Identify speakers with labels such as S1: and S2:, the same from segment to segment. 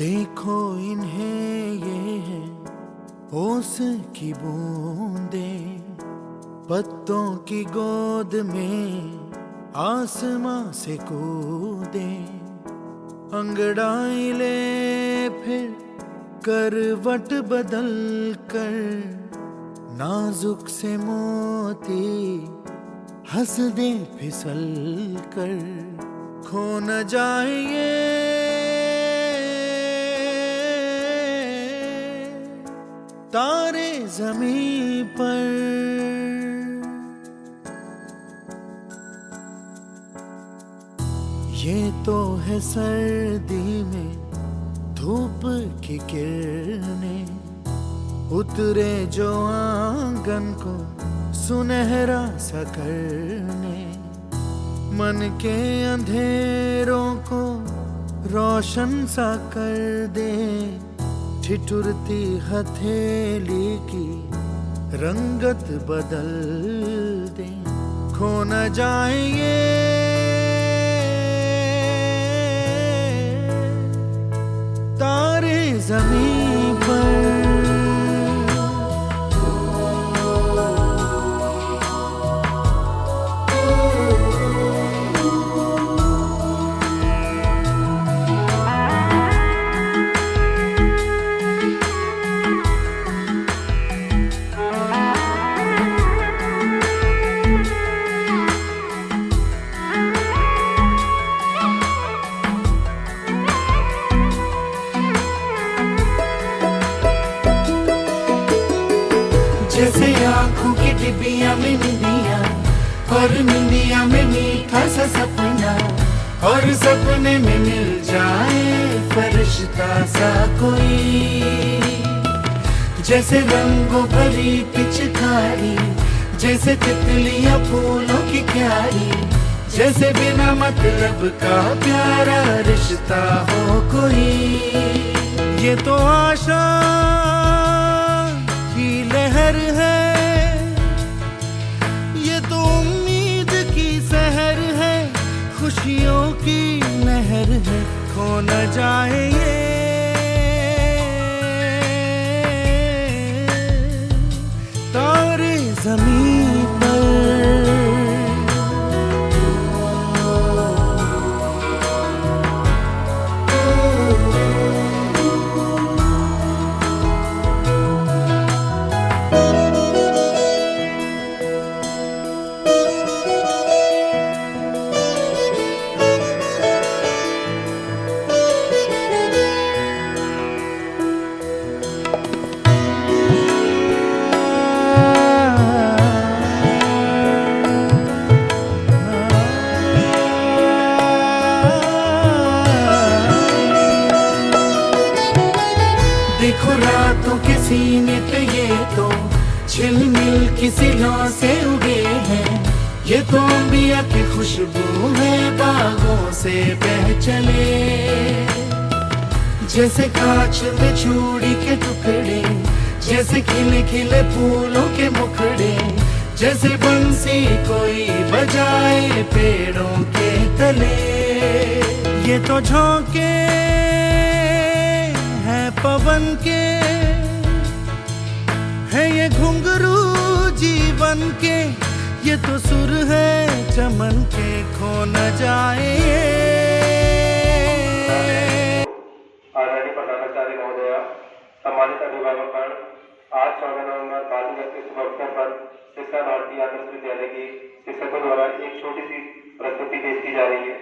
S1: देखो इन्हें, ये है ओस की बूंदे, पत्तों की गोद में आसमां से कूदे। अंगड़ाई ले फिर करवट बदल कर, नाजुक से मोती हंस दे फिसल कर। खो न जाए ये तारे ज़मीं पर। ये तो है सर्दी में धूप की किरणें, उतरे जो आंगन को सुनहरा सा करने। मन के अंधेरों को रोशन सा कर दे, ठिठुरती हथेली की रंगत बदल दे। खो न जाए ये तारे ज़मीं पर।
S2: जैसे आँखों की डिबिया में निंदिया, और निंदिया में मीठा सा सपना, और सपने में मिल जाए फरिश्ता सा कोई। जैसे रंगों भरी पिचकारी, जैसे तितलियां फूलों की क्यारी, जैसे बिना मतलब का प्यारा रिश्ता हो कोई।
S1: ये तो आशा की लहर है, ये तो उम्मीद की सहर है, खुशियों की लहर है। खो न जाए ये तारे ज़मीं पर।
S2: देखो रातों के सीने पे ये तो झिलमिल किसी लौ से उगे हैं। ये तो अंबिया की खुशबू है बागों से बह चले। जैसे कांच में चूड़ी के टुकड़े, जैसे खिले खिले फूलों के मुखड़े, जैसे बंसी कोई बजाए पेड़ों के तले।
S1: ये तो झोंके पवन के है, ये घुंघरू जीवन के, ये तो सुर है चमन के। खो न जाए
S3: आदरणीय प्रधानाचार्य महोदय, सम्मानित अभिभावकगण, आज 14 नवंबर बाल दिवस के शुभ अवसर पर शिक्षा भारती आदर्श विद्यालय की शिक्षकों द्वारा एक छोटी सी प्रस्तुति पेश की जा रही है।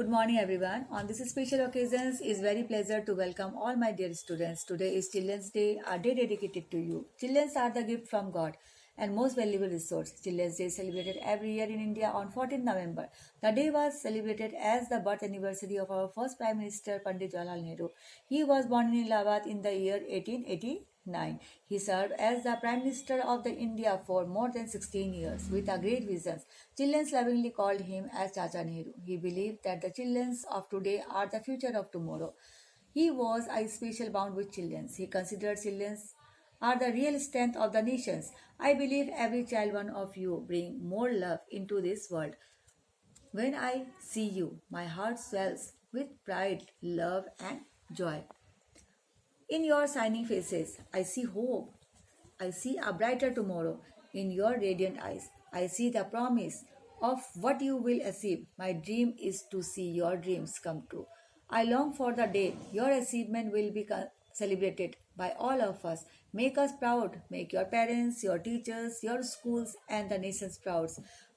S4: Good morning everyone. On this special occasion, it's very pleasure to welcome all my dear students. Today is Children's Day, a day dedicated to you. Children are the gift from God and most valuable resource. Children's Day is celebrated every year in India on 14th November. The day was celebrated as the birth anniversary of our first Prime Minister Pandit Jawaharlal Nehru. He was born in Allahabad in the year 1889. He served as the Prime Minister of the India for more than 16 years with a great vision. Children lovingly called him as Chacha Nehru. He believed that the children of today are the future of tomorrow. He was a special bond with children. He considered children are the real strength of the nations. I believe every child one of you bring more love into this world. When I see you, my heart swells with pride, love and joy. In your shining faces, I see hope. I see a brighter tomorrow. In your radiant eyes, I see the promise of what you will achieve. My dream is to see your dreams come true. I long for the day your achievement will be celebrated by all of us. Make us proud. Make your parents, your teachers, your schools and the nation's proud.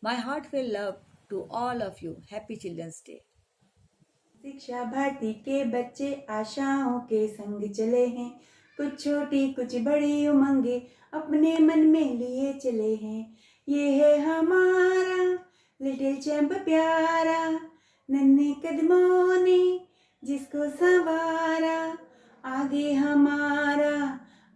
S4: My heartfelt love to all of you. Happy Children's Day.
S5: शिक्षा भारती के बच्चे आशाओं के संग चले हैं, कुछ छोटी कुछ बड़ी उमंगे अपने मन में लिए चले हैं। ये है हमारा लिटिल चैंप प्यारा, नन्हे कदमों ने जिसको संवारा। आगे हमारा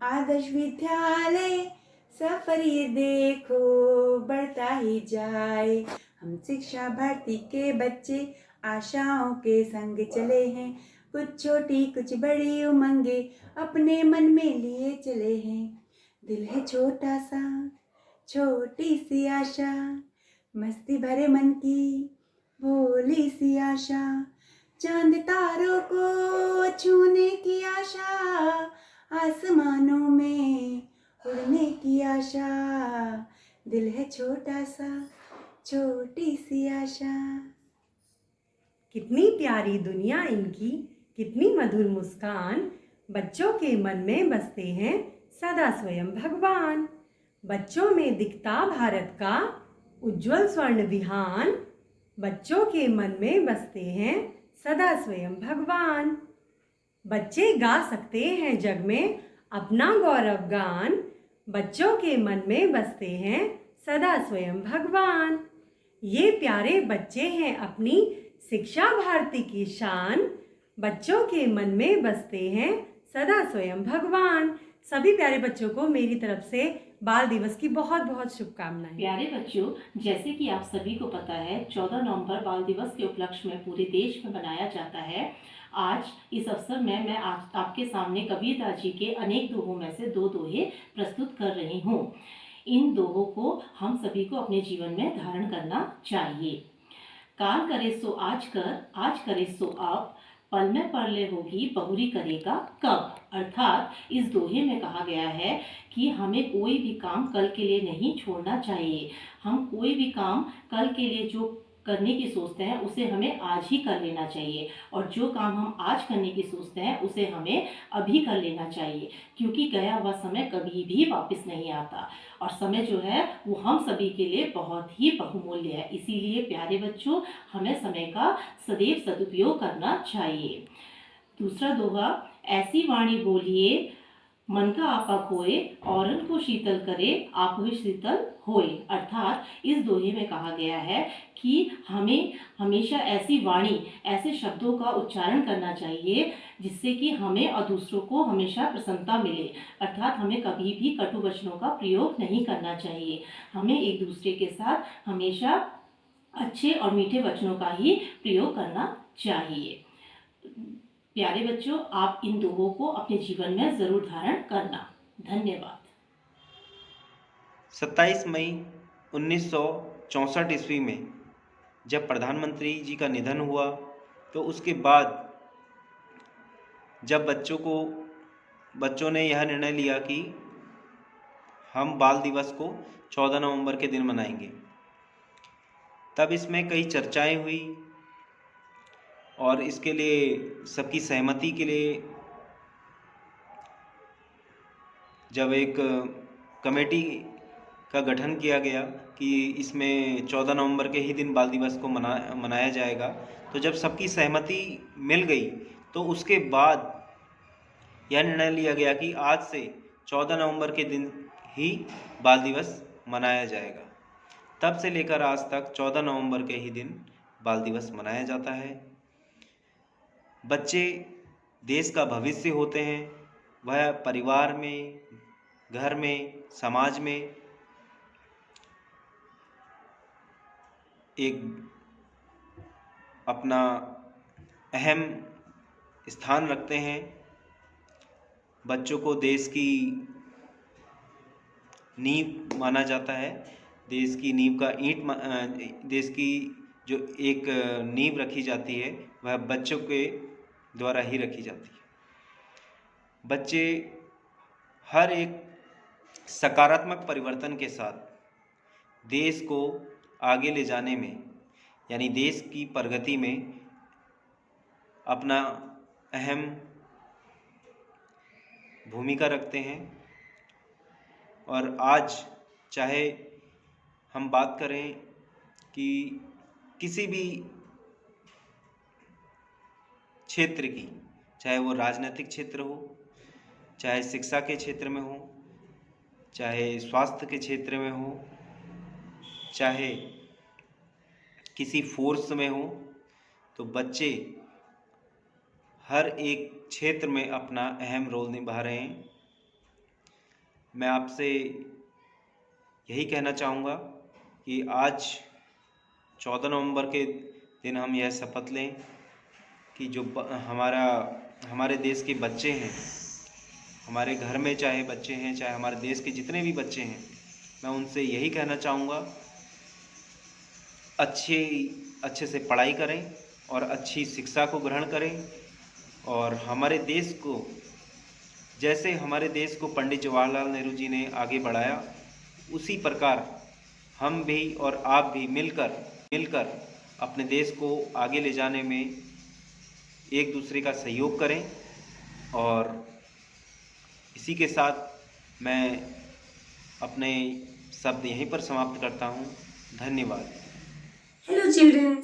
S5: आदर्श विद्यालय, सफर ये देखो बढ़ता ही जाए। हम शिक्षा भारती के बच्चे आशाओं के संग चले हैं, कुछ छोटी कुछ बड़ी उमंगे अपने मन में लिए चले हैं। दिल है छोटा सा छोटी सी आशा, मस्ती भरे मन की भोली सी आशा। चांद तारों को छूने की आशा, आसमानों में उड़ने की आशा। दिल है छोटा सा छोटी सी आशा।
S6: कितनी प्यारी दुनिया इनकी, कितनी मधुर मुस्कान, बच्चों के मन में बसते हैं सदा स्वयं भगवान। बच्चों में दिखता भारत का उज्जवल स्वर्ण विहान, बच्चों के मन में बसते हैं सदा स्वयं भगवान। बच्चे गा सकते हैं जग में अपना गौरव गान, बच्चों के मन में बसते हैं सदा स्वयं भगवान। ये प्यारे बच्चे हैं अपनी शिक्षा भारती की शान, बच्चों के मन में बसते हैं सदा स्वयं भगवान। सभी प्यारे बच्चों को मेरी तरफ से बाल दिवस की बहुत बहुत शुभकामनाएं।
S7: प्यारे बच्चों, जैसे कि आप सभी को पता है 14 नवंबर बाल दिवस के उपलक्ष्य में पूरे देश में मनाया जाता है। आज इस अवसर में मैं आज आपके सामने कबीरदास जी के अनेक दोहों में से 2 दोहे प्रस्तुत कर रही हूँ। इन दोहों को हम सभी को अपने जीवन में धारण करना चाहिए। काल करे सो आज कर, आज करे सो अब, पल में परले होगी बहुरी करेगा कब। अर्थात इस दोहे में कहा गया है कि हमें कोई भी काम कल के लिए नहीं छोड़ना चाहिए। हम कोई भी काम कल के लिए जो करने की सोचते हैं उसे हमें आज ही कर लेना चाहिए, और जो काम हम आज करने की सोचते हैं उसे हमें अभी कर लेना चाहिए, क्योंकि गया हुआ समय कभी भी वापस नहीं आता और समय जो है वो हम सभी के लिए बहुत ही बहुमूल्य है। इसीलिए प्यारे बच्चों, हमें समय का सदैव सदुपयोग करना चाहिए। दूसरा दोहा, ऐसी वाणी बोलिए मन का आपा खोए, औरन को शीतल करे आप ही शीतल होए। अर्थात इस दोहे में कहा गया है कि हमें हमेशा ऐसी वाणी, ऐसे शब्दों का उच्चारण करना चाहिए जिससे कि हमें और दूसरों को हमेशा प्रसन्नता मिले। अर्थात हमें कभी भी कटु वचनों का प्रयोग नहीं करना चाहिए। हमें एक दूसरे के साथ हमेशा अच्छे और मीठे वचनों का ही प्रयोग करना चाहिए। प्यारे बच्चों, आप इन दोहों को अपने जीवन में जरूर धारण करना। धन्यवाद।
S8: 27 मई 1964 ईस्वी में जब प्रधानमंत्री जी का निधन हुआ, तो उसके बाद जब बच्चों ने यह निर्णय लिया कि हम बाल दिवस को 14 नवंबर के दिन मनाएंगे, तब इसमें कई चर्चाएं हुई और इसके लिए सबकी सहमति के लिए जब एक कमेटी का गठन किया गया कि इसमें 14 नवंबर के ही दिन बाल दिवस को मनाया जाएगा। तो जब सबकी सहमति मिल गई तो उसके बाद यह निर्णय लिया गया कि आज से 14 नवंबर के दिन ही बाल दिवस मनाया जाएगा। तब से लेकर आज तक 14 नवंबर के ही दिन बाल दिवस मनाया जाता है। बच्चे देश का भविष्य होते हैं। वह परिवार में, घर में, समाज में एक अपना अहम स्थान रखते हैं। बच्चों को देश की नींव माना जाता है। देश की नींव का देश की जो एक नींव रखी जाती है वह बच्चों के द्वारा ही रखी जाती है। बच्चे हर एक सकारात्मक परिवर्तन के साथ देश को आगे ले जाने में, यानी देश की प्रगति में अपना अहम भूमिका रखते हैं। और आज चाहे हम बात करें कि किसी भी क्षेत्र की, चाहे वो राजनीतिक क्षेत्र हो, चाहे शिक्षा के क्षेत्र में हो, चाहे स्वास्थ्य के क्षेत्र में हो, चाहे किसी फोर्स में हो, तो बच्चे हर एक क्षेत्र में अपना अहम रोल निभा रहे हैं। मैं आपसे यही कहना चाहूँगा कि आज 14 नवंबर के दिन हम यह शपथ लें कि जो हमारे देश के बच्चे हैं, हमारे घर में चाहे बच्चे हैं, चाहे हमारे देश के जितने भी बच्चे हैं, मैं उनसे यही कहना चाहूँगा अच्छे से पढ़ाई करें और अच्छी शिक्षा को ग्रहण करें। और हमारे देश को, जैसे हमारे देश को पंडित जवाहरलाल नेहरू जी ने आगे बढ़ाया, उसी प्रकार हम भी और आप भी मिलकर अपने देश को आगे ले जाने में एक दूसरे का सहयोग करें। और इसी के साथ मैं अपने शब्द यहीं पर समाप्त करता हूँ। धन्यवाद।
S9: Hello children.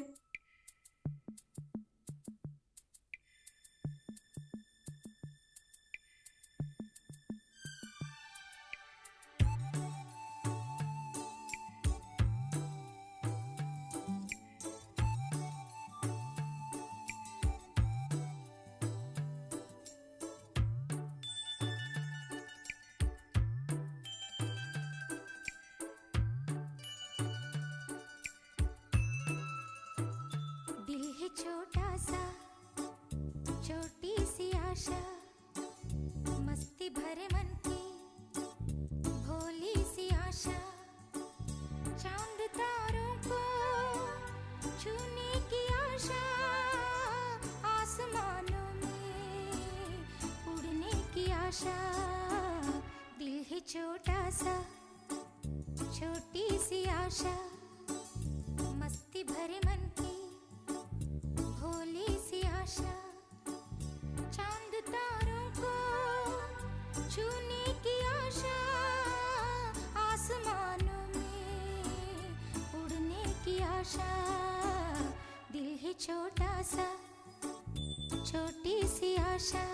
S10: दिल है छोटा सा, छोटी सी आशा, मस्ती भरे मन की भोली सी आशा, चांद तारों को छूने की आशा, आसमानों में उड़ने की आशा। दिल है छोटा सा, छोटी सी आशा, मस्ती भरे मन की भोली सी आशा, चांद तारों को छूने की आशा, आसमानों में उड़ने की आशा। दिल है छोटा सा, छोटी सी आशा।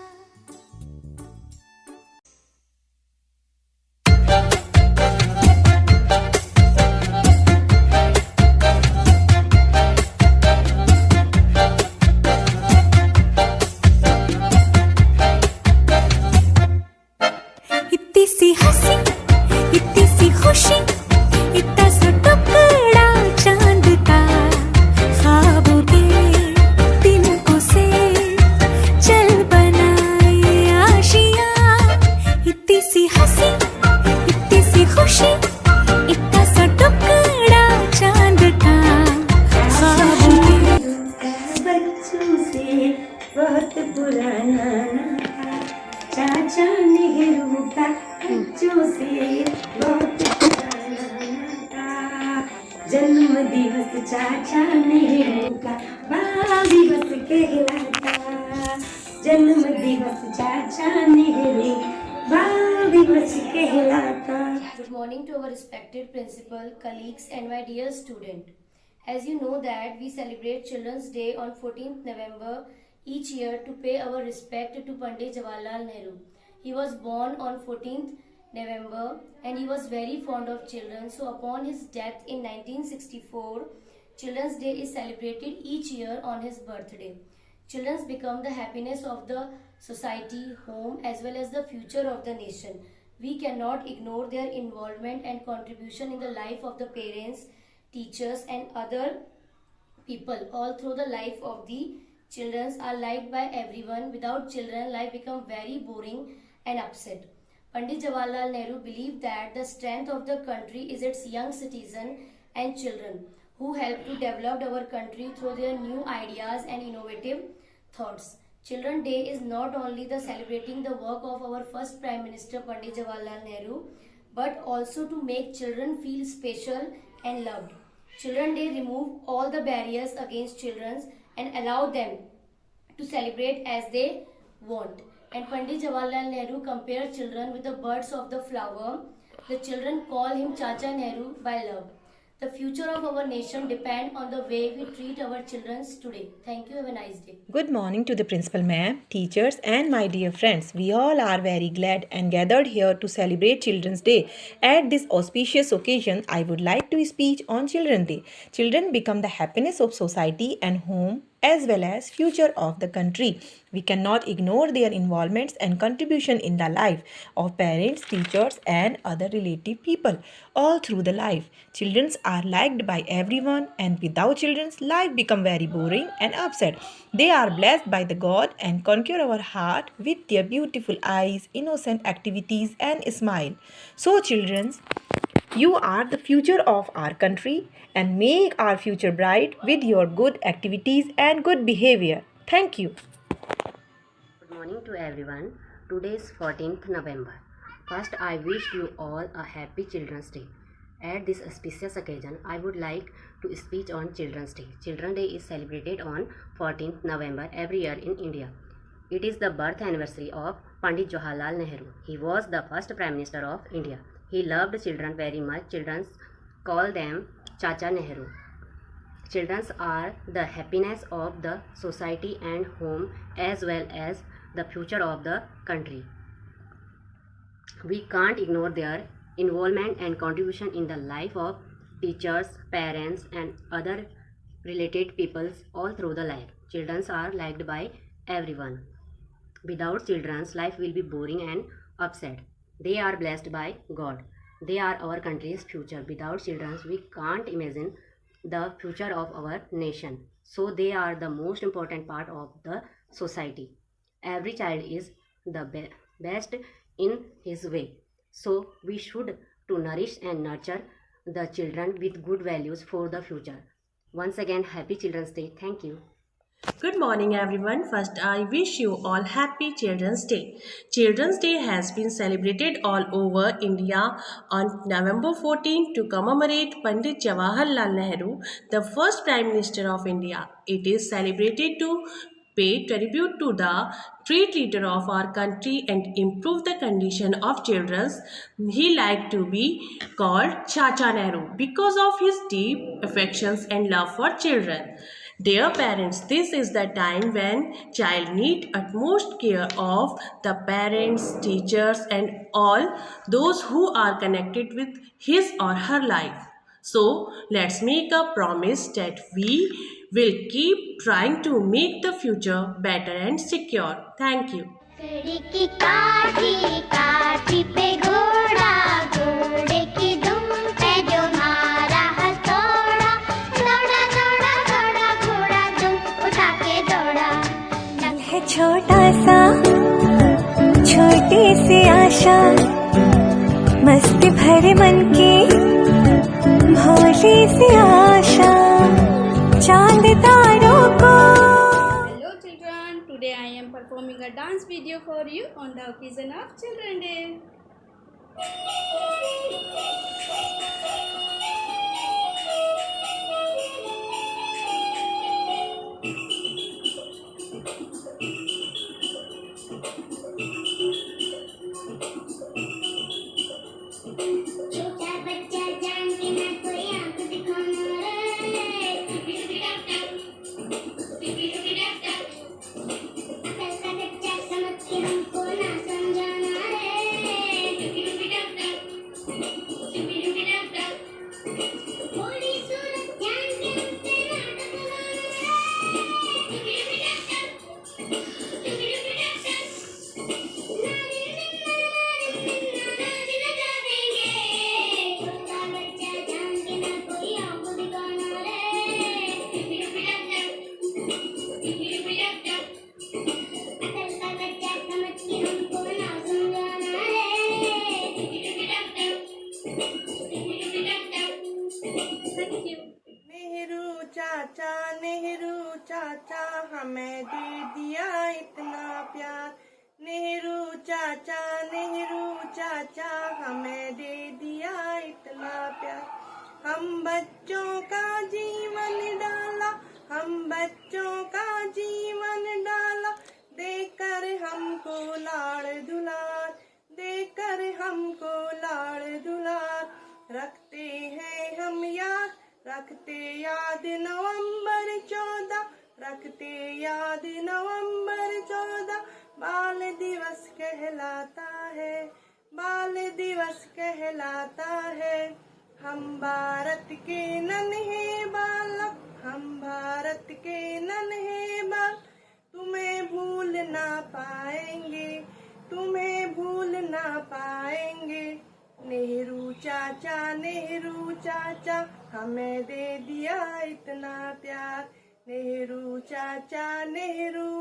S5: बहुत पुराना नाता चाचा नेहरू का बच्चों से बहुत पुराना नाता। जन्म दिवस चाचा नेहरू का बाल दिवस कहलाता। जन्म दिवस चाचा नेहरू बाल दिवस कहलाता।
S11: Good morning to our respected principal, colleagues and my dear student. As you know that we celebrate Children's Day on 14th November each year to pay our respect to Pandit Jawaharlal Nehru. He was born on 14th November and he was very fond of children. So upon his death in 1964, Children's Day is celebrated each year on his birthday. Children become the happiness of the society, home as well as the future of the nation. We cannot ignore their involvement and contribution in the life of the parents, teachers and other people all through the life of the children are liked by everyone. Without children, life becomes very boring and upset. Pandit Jawaharlal Nehru believed that the strength of the country is its young citizens and children who help to develop our country through their new ideas and innovative thoughts. Children's Day is not only the celebrating the work of our first Prime Minister Pandit Jawaharlal Nehru, but also to make children feel special and loved. Children's Day remove all the barriers against children and allow them to celebrate as they want. And Pandit Jawaharlal Nehru compared children with the birds of the flower. The children call him Chacha Nehru by love. The future of our nation depends on the way we treat our children today. Thank you. Have a nice day.
S12: Good morning to the principal ma'am, teachers and my dear friends. We all are very glad and gathered here to celebrate Children's Day. At this auspicious occasion, I would like to speak on Children's Day. Children become the happiness of society and home as well as future of the country. We cannot ignore their involvements and contribution in the life of parents, teachers and other relative people all through the life. Children are liked by everyone and without children, life become very boring and upset. They are blessed by the God and conquer our heart with their beautiful eyes, innocent activities and smile. So children, you are the future of our country and make our future bright with your good activities and good behavior. Thank you.
S13: Good morning to everyone. Today is 14th November. First, I wish you all a happy Children's Day. At this auspicious occasion, I would like to speak on Children's Day. Children's Day is celebrated on 14th November every year in India. It is the birth anniversary of Pandit Jawaharlal Nehru. He was the first Prime Minister of India. He loved children very much. Children call them Chacha Nehru. Children are the happiness of the society and home as well as the future of the country. We can't ignore their involvement and contribution in the life of teachers, parents and other related peoples all through the life. Children are liked by everyone. Without children, life will be boring and upset. They are blessed by God. They are our country's future. Without children, we can't imagine the future of our nation. So they are the most important part of the society. Every child is the best in his way. So we should to nourish and nurture the children with good values for the future. Once again, happy Children's Day. Thank you.
S14: Good morning everyone. First, I wish you all happy Children's Day. Children's Day has been celebrated all over India on November 14 to commemorate Pandit Jawaharlal Nehru, the first Prime Minister of India. It is celebrated to pay tribute to the great leader of our country and improve the condition of children. He liked to be called Chacha Nehru because of his deep affections and love for children. Dear parents, this is the time when child need utmost care of the parents, teachers and all those who are connected with his or her life. So let's make a promise that we will keep trying to make the future better and secure. Thank you.
S15: छोटा सा छोटी सी आशा मस्ती भरे मन की भोली सी आशा चांद तारों को.
S16: Hello children, today I am performing a dance video for you on the occasion of Children's Day.
S5: चाचा हमें दे दिया इतना प्यार। नेहरू चाचा हमें दे दिया इतना प्यार। हम बच्चों का जीवन डाला, हम बच्चों का जीवन डाला, देकर हमको लाड़ दुलार, देकर हमको लाड़ दुलार। रखते हैं हम याद, रखते याद नवंबर 14, रखते याद नवंबर 14। बाल दिवस कहलाता है, बाल दिवस कहलाता है। हम भारत के नन्हे बालक, हम भारत के नन्हे बालक, तुम्हें भूल ना पाएंगे, तुम्हें भूल ना पाएंगे। नेहरू चाचा हमें दे दिया इतना प्यार। नेहरू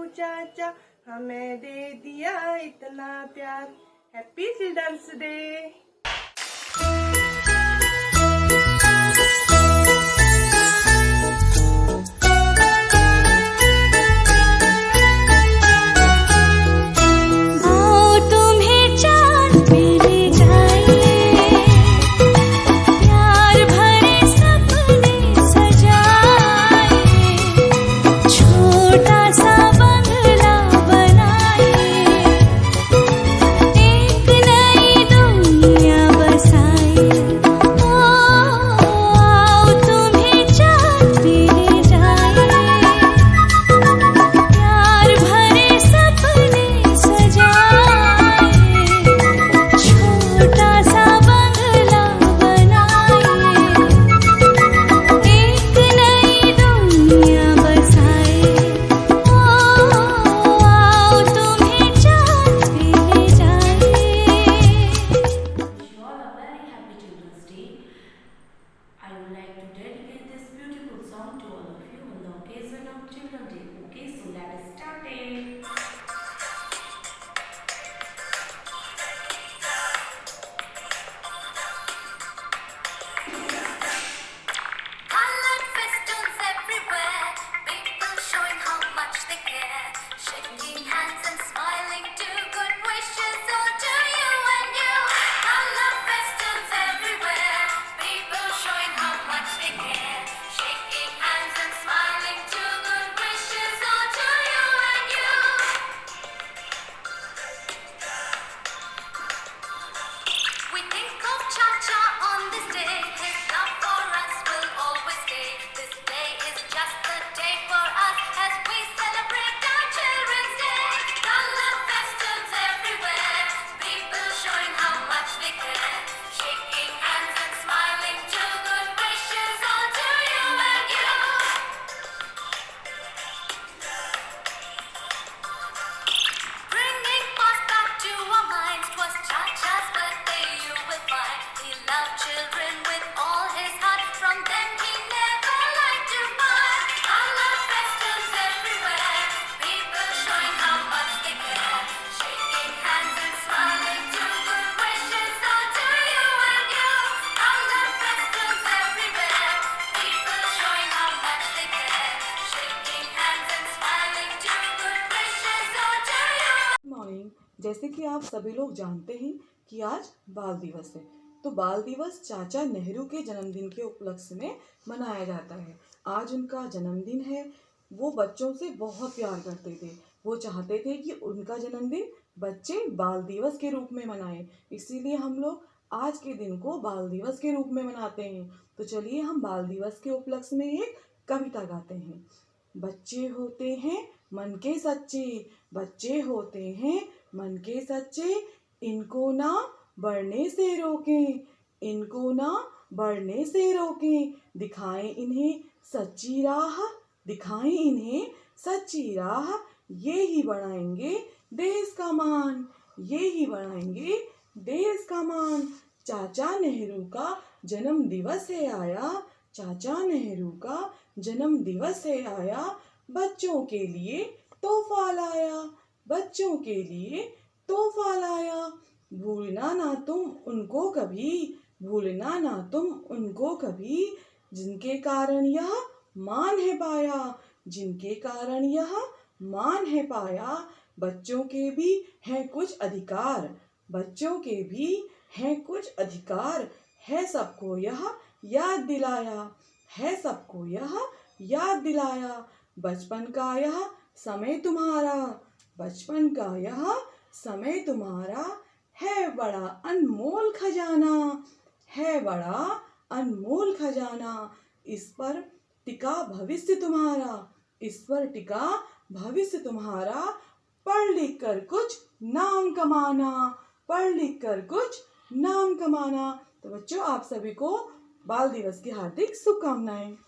S5: चाचा हमें दे दिया इतना प्यार। Happy children's day.
S17: जैसे कि आप सभी लोग जानते हैं कि आज बाल दिवस है, तो बाल दिवस चाचा नेहरू के जन्मदिन के उपलक्ष्य में मनाया जाता है। आज उनका जन्मदिन है। वो बच्चों से बहुत प्यार करते थे। वो चाहते थे कि उनका जन्मदिन बच्चे बाल दिवस के रूप में मनाएं, इसीलिए हम लोग आज के दिन को बाल दिवस के रूप में मनाते हैं। तो चलिए हम बाल दिवस के उपलक्ष्य में एक कविता गाते हैं। बच्चे होते हैं मन के सच्चे, बच्चे होते हैं मन के सच्चे, इनको ना बढ़ने से रोकें, इनको ना बढ़ने से रोकें, दिखाएं इन्हें सच्ची राह, दिखाएं इन्हें सच्ची राह, ये ही बढ़ाएंगे देश का मान, ये ही बढ़ाएंगे देश का मान। चाचा नेहरू का जन्म दिवस है आया, चाचा नेहरू का जन्म दिवस है आया, बच्चों के लिए तोहफा लाया, बच्चों के लिए तोहफा लाया। भूलना ना तुम उनको कभी, भूलना ना तुम उनको कभी, जिनके कारण यह मान है पाया, जिनके कारण यह मान है पाया। बच्चों के भी हैं कुछ अधिकार, बच्चों के भी हैं कुछ अधिकार, है सबको यह याद दिलाया, है सबको यह याद दिलाया। बचपन का यह समय तुम्हारा, बचपन का यह समय तुम्हारा, है बड़ा अनमोल खजाना, है बड़ा अनमोल खजाना। इस पर टिका भविष्य तुम्हारा, इस पर टिका भविष्य तुम्हारा। पढ़ लिख कर कुछ नाम कमाना, पढ़ लिख कर कुछ नाम कमाना। तो बच्चों, आप सभी को बाल दिवस की हार्दिक शुभकामनाएं।